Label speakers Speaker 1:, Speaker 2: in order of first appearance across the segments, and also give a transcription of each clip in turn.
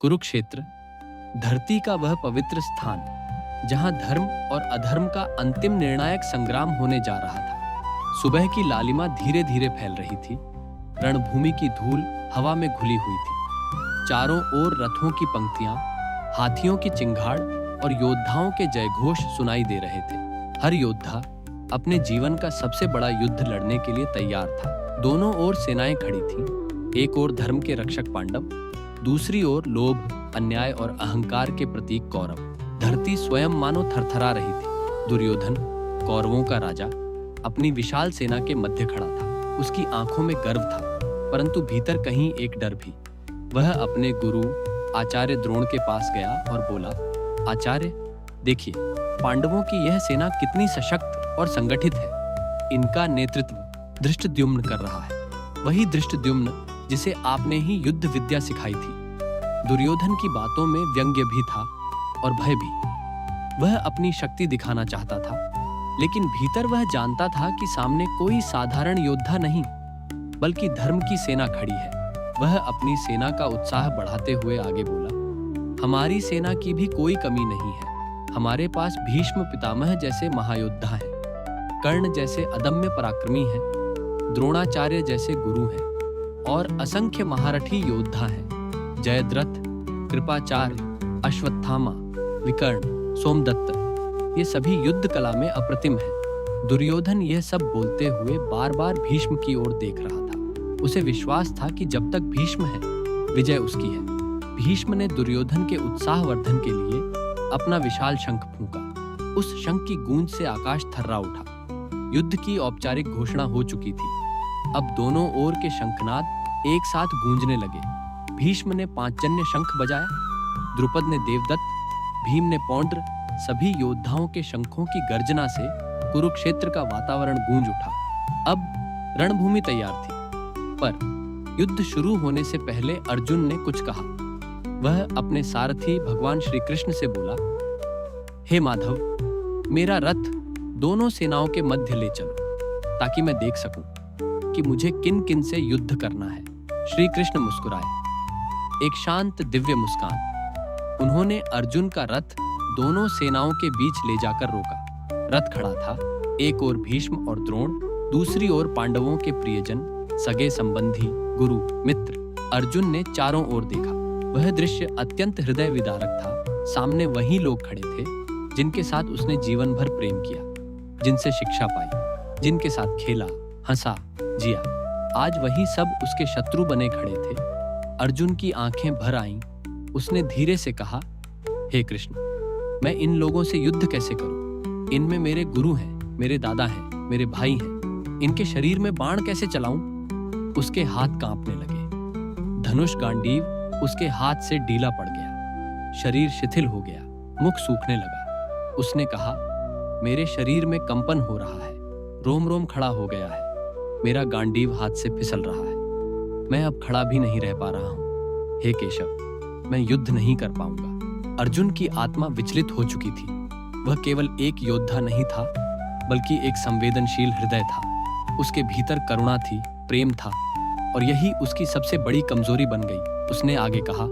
Speaker 1: कुरुक्षेत्र, धरती का वह पवित्र स्थान जहां धर्म और अधर्म का अंतिम निर्णायक संग्राम होने जा रहा था। सुबह की लालिमा धीरे धीरे फैल रही थी। रणभूमि की धूल हवा में घुली हुई थी। चारों ओर रथों की पंक्तियां, हाथियों की चिंगाड़ और योद्धाओं के जयघोष सुनाई दे रहे थे। हर योद्धा अपने जीवन का सबसे बड़ा युद्ध लड़ने के लिए तैयार था। दोनों ओर सेनाएं खड़ी थीं। एक ओर धर्म के रक्षक पांडव, दूसरी ओर लोभ, अन्याय और अहंकार के प्रतीक कौरव। धरती स्वयं मानो थरथरा रही थी। दुर्योधन, कौरवों का राजा, अपनी विशाल सेना के मध्य खड़ा था। उसकी आंखों में गर्व था, परंतु भीतर कहीं एक डर भी। वह अपने गुरु आचार्य द्रोण के पास गया और बोला, आचार्य, देखिए, पांडवों की यह सेना कितनी सशक्त और संगठित है। इनका नेतृत्व धृष्टद्युम्न कर रहा है, वही धृष्टद्युम्न जिसे आपने ही युद्ध विद्या सिखाई थी। दुर्योधन की बातों में व्यंग्य भी था और भय भी। वह अपनी शक्ति दिखाना चाहता था, लेकिन भीतर वह जानता था कि सामने कोई साधारण योद्धा नहीं, बल्कि धर्म की सेना खड़ी है। वह अपनी सेना का उत्साह बढ़ाते हुए आगे बोला, हमारी सेना की भी कोई कमी नहीं है। हमारे पास भीष्म पितामह जैसे महायोद्धा हैं, कर्ण जैसे अदम्य पराक्रमी हैं, द्रोणाचार्य जैसे गुरु हैं और असंख्य महारथी योद्धा हैं। जयद्रथ, कृपाचार्य, अश्वत्थामा, विकर्ण, सोमदत्त, ये सभी युद्ध कला में अप्रतिम हैं। दुर्योधन यह सब बोलते हुए बार बार भीष्म की ओर देख रहा था। उसे विश्वास था कि जब तक भीष्म है, विजय उसकी है। भीष्म ने दुर्योधन के उत्साहवर्धन के लिए अपना विशाल शंख फूंका। उस शंख की गूंज से आकाश थर्रा उठा। युद्ध की औपचारिक घोषणा हो चुकी थी। अब दोनों ओर के शंखनाद एक साथ गूंजने लगे। भीष्म ने पांचजन्य शंख बजाया, द्रुपद ने देवदत्त, भीम ने पौंड्र। सभी योद्धाओं के शंखों की गर्जना से कुरुक्षेत्र का वातावरण गूंज उठा। अब रणभूमि तैयार थी, पर युद्ध शुरू होने से पहले अर्जुन ने कुछ कहा। वह अपने सारथी भगवान श्री कृष्ण से बोला, हे माधव, मेरा रथ दोनों सेनाओं के मध्य ले चलो, ताकि मैं देख सकूं कि मुझे किन किन से युद्ध करना है। श्री कृष्ण मुस्कुराए, एक शांत दिव्य मुस्कान। उन्होंने अर्जुन का रथ दोनों सेनाओं के बीच ले जाकर रोका। रथ खड़ा था, एक ओर भीष्म और द्रोण, दूसरी ओर पांडवों के प्रियजन, सगे संबंधी, गुरु, मित्र। अर्जुन ने चारों ओर देखा। वह दृश्य अत्यंत हृदय विदारक था। सामने वही लोग खड़े थे जिनके साथ उसने जीवन भर प्रेम किया, जिनसे शिक्षा पाई, जिनके साथ खेला, हंसा, जिया। आज वही सब उसके शत्रु बने खड़े थे। अर्जुन की आंखें भर आईं। उसने धीरे से कहा, हे कृष्ण, मैं इन लोगों से युद्ध कैसे करूं? इनमें मेरे गुरु हैं, मेरे दादा हैं, मेरे भाई हैं। इनके शरीर में बाण कैसे चलाऊं? उसके हाथ कांपने लगे। धनुष गांडीव उसके हाथ से ढीला पड़ गया। शरीर शिथिल हो गया, मुख सूखने लगा। उसने कहा, मेरे शरीर में कंपन हो रहा है, रोम रोम खड़ा हो गया है, मेरा गांडीव हाथ से फिसल रहा है, मैं अब खड़ा भी नहीं रह पा रहा हूं। हे केशव, मैं युद्ध नहीं कर पाऊंगा। अर्जुन की आत्मा विचलित हो चुकी थी। वह केवल एक योद्धा नहीं था, बल्कि एक संवेदनशील हृदय था। उसके भीतर करुणा थी, प्रेम था, और यही उसकी सबसे बड़ी कमजोरी बन गई। उसने आगे कहा,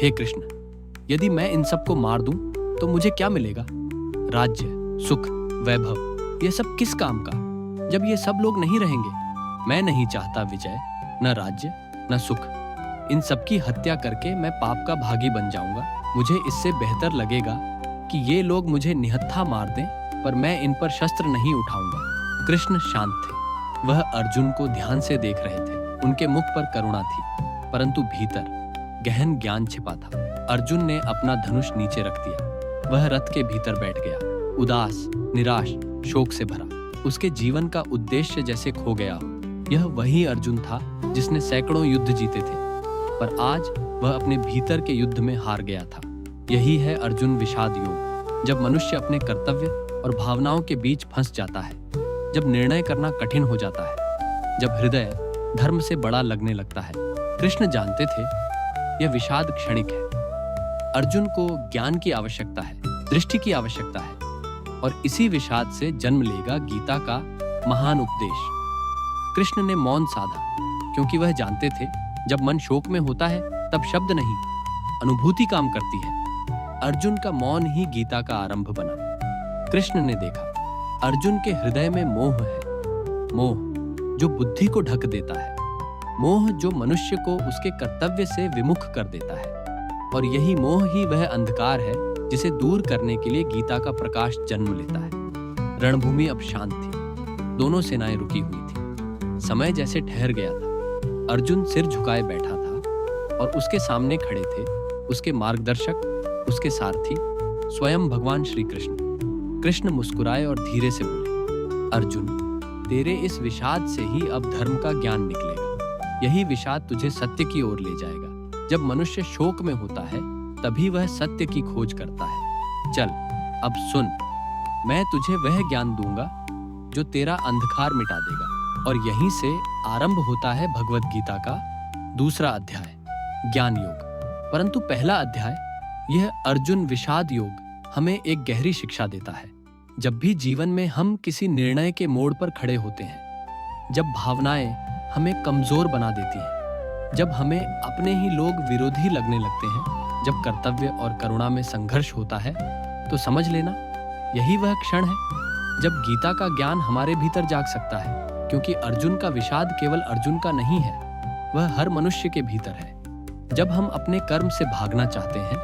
Speaker 1: हे कृष्ण, यदि मैं इन सबको मार दूं तो मुझे क्या मिलेगा? राज्य, सुख, वैभव, ये सब किस काम का, जब ये सब लोग नहीं रहेंगे? मैं नहीं चाहता विजय, न राज्य, न सुख। इन सब की हत्या करके मैं पाप का भागी बन जाऊंगा। मुझे इससे बेहतर लगेगा कि ये लोग मुझे निहत्था मार दें, पर मैं इन पर शस्त्र नहीं उठाऊंगा। कृष्ण शांत थे। वह अर्जुन को ध्यान से देख रहे थे। उनके मुख पर करुणा थी, परंतु भीतर गहन ज्ञान छिपा था। अर्जुन ने अपना धनुष नीचे रख दिया। वह रथ के भीतर बैठ गया, उदास, निराश, शोक से भरा। उसके जीवन का उद्देश्य जैसे खो गया हो। यह वही अर्जुन था जिसने सैकड़ों युद्ध जीते थे, पर आज वह अपने भीतर के युद्ध में हार गया था। यही है अर्जुन विषाद योग, जब मनुष्य अपने कर्तव्य और भावनाओं के बीच फंस जाता है, जब निर्णय करना कठिन हो जाता है, जब हृदय धर्म से बड़ा लगने लगता है। कृष्ण जानते थे यह विषाद क्षणिक है। अर्जुन को ज्ञान की आवश्यकता है, दृष्टि की आवश्यकता है, और इसी विषाद से जन्म लेगा गीता का महान उपदेश। कृष्ण ने मौन साधा, क्योंकि वह जानते थे जब मन शोक में होता है तब शब्द नहीं, अनुभूति काम करती है। अर्जुन का मौन ही गीता का आरंभ बना। कृष्ण ने देखा अर्जुन के हृदय में मोह है, मोह जो बुद्धि को ढक देता है, मोह जो मनुष्य को उसके कर्तव्य से विमुख कर देता है। और यही मोह ही वह अंधकार है जिसे दूर करने के लिए गीता का प्रकाश जन्म लेता है। रणभूमि अब शांत थी, दोनों सेनाएं रुकी हुई थी। समय जैसे ठहर गया था। अर्जुन सिर झुकाए बैठा था और उसके सामने खड़े थे उसके मार्गदर्शक, उसके सारथी, स्वयं भगवान श्री कृष्ण। कृष्ण मुस्कुराए और धीरे से बोले, अर्जुन, तेरे इस विषाद से ही अब धर्म का ज्ञान निकलेगा। यही विषाद तुझे सत्य की ओर ले जाएगा। जब मनुष्य शोक में होता है तभी वह सत्य की खोज करता है। चल अब सुन, मैं तुझे वह ज्ञान दूंगा जो तेरा अंधकार मिटा देगा। और यहीं से आरंभ होता है भगवत गीता का दूसरा अध्याय, ज्ञान योग। परंतु पहला अध्याय, यह अर्जुन विषाद योग, हमें एक गहरी शिक्षा देता है। जब भी जीवन में हम किसी निर्णय के मोड़ पर खड़े होते हैं, जब भावनाएं हमें कमजोर बना देती हैं, जब हमें अपने ही लोग विरोधी लगने लगते हैं, जब कर्तव्य और करुणा में संघर्ष होता है, तो समझ लेना यही वह क्षण है जब गीता का ज्ञान हमारे भीतर जाग सकता है। क्योंकि अर्जुन का विषाद केवल अर्जुन का नहीं है, वह हर मनुष्य के भीतर है। जब हम अपने कर्म से भागना चाहते हैं,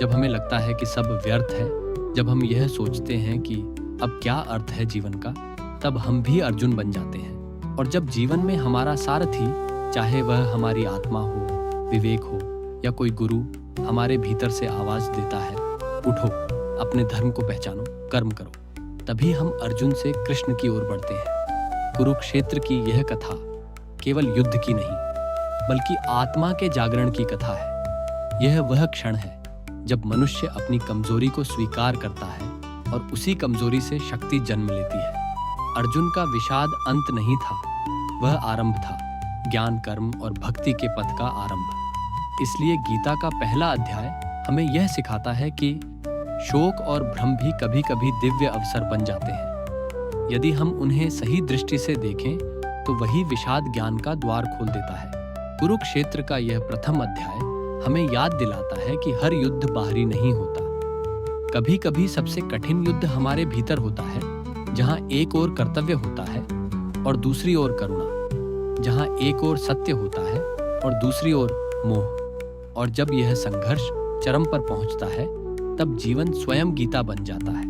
Speaker 1: जब हमें लगता है कि सब व्यर्थ है, जब हम यह सोचते हैं कि अब क्या अर्थ है जीवन का, तब हम भी अर्जुन बन जाते हैं। और जब जीवन में हमारा सारथी, चाहे वह हमारी आत्मा हो, विवेक हो या कोई गुरु, हमारे भीतर से आवाज देता है, उठो, अपने धर्म को पहचानो, कर्म करो, तभी हम अर्जुन से कृष्ण की ओर बढ़ते हैं। कुरुक्षेत्र की यह कथा केवल युद्ध की नहीं, बल्कि आत्मा के जागरण की कथा है। यह वह क्षण है जब मनुष्य अपनी कमजोरी को स्वीकार करता है और उसी कमजोरी से शक्ति जन्म लेती है। अर्जुन का विषाद अंत नहीं था, वह आरंभ था, ज्ञान, कर्म और भक्ति के पथ का आरंभ। इसलिए गीता का पहला अध्याय हमें यह सिखाता है कि शोक और भ्रम भी कभी कभी दिव्य अवसर बन जाते हैं। यदि हम उन्हें सही दृष्टि से देखें तो वही विषाद ज्ञान का द्वार खोल देता है। कुरुक्षेत्र का यह प्रथम अध्याय हमें याद दिलाता है कि हर युद्ध बाहरी नहीं होता। कभी कभी सबसे कठिन युद्ध हमारे भीतर होता है, जहां एक ओर कर्तव्य होता है और दूसरी ओर करुणा, जहां एक ओर सत्य होता है और दूसरी ओर मोह। और जब यह संघर्ष चरम पर पहुंचता है, तब जीवन स्वयं गीता बन जाता है।